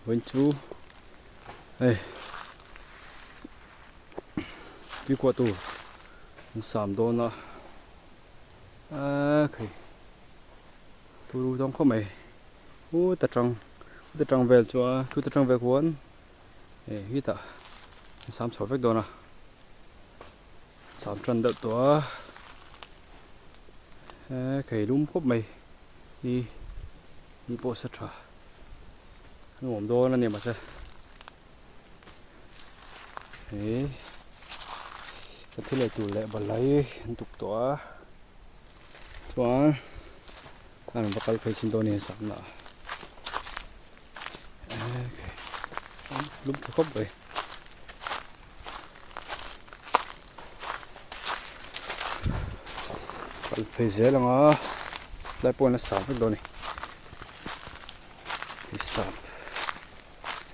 Vinh chú đây đi qua tù sắm đồ nó cái tù trong không mày ta trăng về cho ta trăng về cuốn hít ta sắm sổ vết đồ nè sắm chân đợtตัวcái đúng khúc mày đi bộ sát trà ngổm đồ là niệm mà sao cái thứ này tủ lệ bật lấy tục tỏa anh bắt tay phải xin đồ này sẵn nè lúc khóc vậy phải dễ lắm á lại buồn là sắm cái đồ này sắm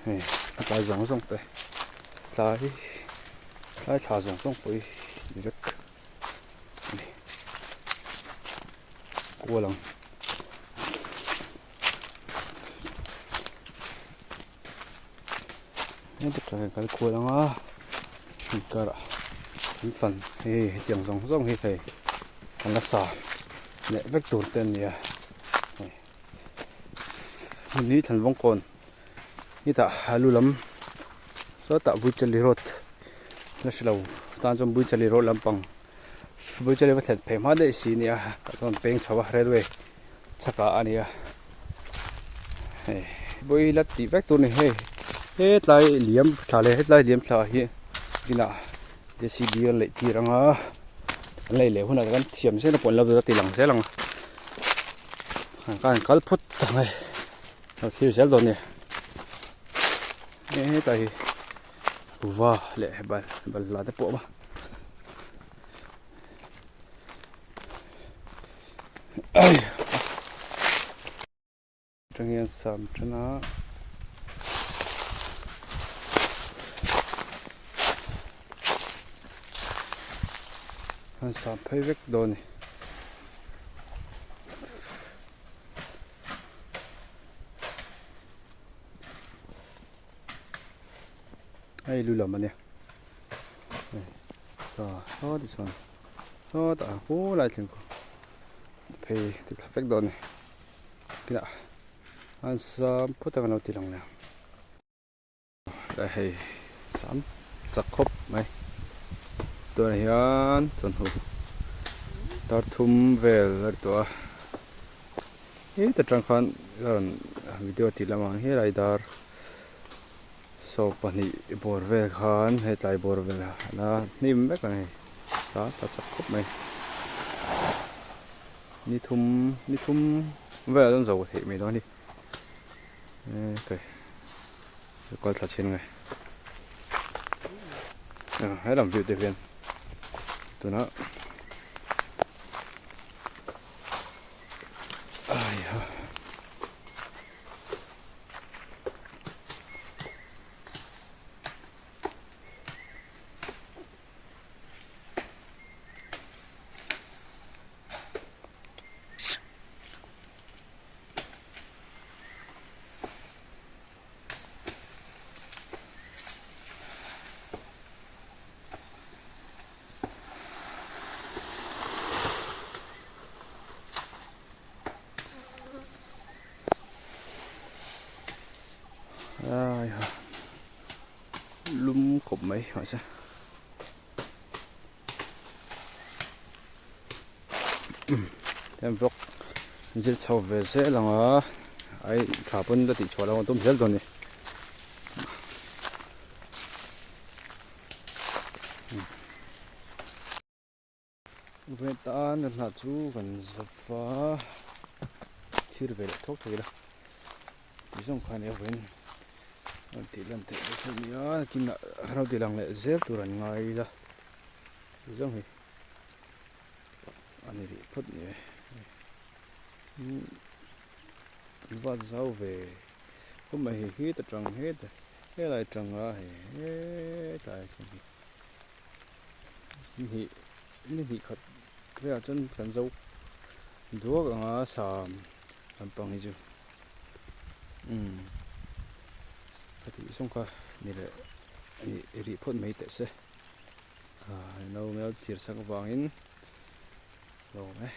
này lại giống giống vậy lại thả giống giống vậy rất cua lòng nên tất cả cái cua lòng á cái đó phần tiếng giống giống hay phải ăn là sả nhẹ vách tồn tên nhỉ ní thành vong con ní ta halu lắm số ta vui chơi rốt nó sẽ lâu ta trong vui chơi rốt lắm bằng vui chơi với thật phải mất đấy xí nhỉ còn bén chава hết rồi chắc cả anh nhỉ vui là tí vách tồn này hết lại liếm thả lại hết lại liếm thả hiện cái nào để xí đi lại tí rằng á lấy lệ hôm nay cái thiểm sẽ nó còn lâu rồi thì lòng sẽ lòng cái cá phút thằng này thì sẽ rồi nè cái tay wow lệ bật là cái bộ mà trong hiện sầm cho nó han sắm phải vết đồ này ai lưu lầm mà nè rồi đó thì xong đó ta hú lại thành phải thì vết đồ này cái nào han sắm phút tao nào thì lòng nào đây sắm sặc khốp màyตัวนี้ส่วนหูตัดทุ่มเวลตัวแต่จังคันวิดีโอที่ละมังเฮไรดาร์โซปนี่บอร์เวลคันเฮตไลบอร์เวลนะนี่ไม่กันไงตัดจับครบไหมนี่ทุ่มเวลต้องสูดเหตุไม่ต้องดิก็ตัดเช่นไงให้ลำวิวเดียนตัวนั้นลุ่มขบไหมหรอใช่em vlog dịch sâu về sẽ là ngó ấy khá bún đã tỉ chua là tôm rất rồi nè về ta nên là chú gần dập phá chưa về lại thuốc thôi đó chỉ xong khoan này bên thì lần thế thôi nhớ kim là đâu thì làm lại dép tôi lần ngay ra giống gì anh ấy bị phốt nhỉ và giàu về không mà hết tất trăng hết cái lại trăng à hết tại gì thì khát bây giờ chân cần dâu đuốc ở sàm làm bằng gì chứ sung kha ni le ni ri phot mai te se no mel tir sak wangin lo me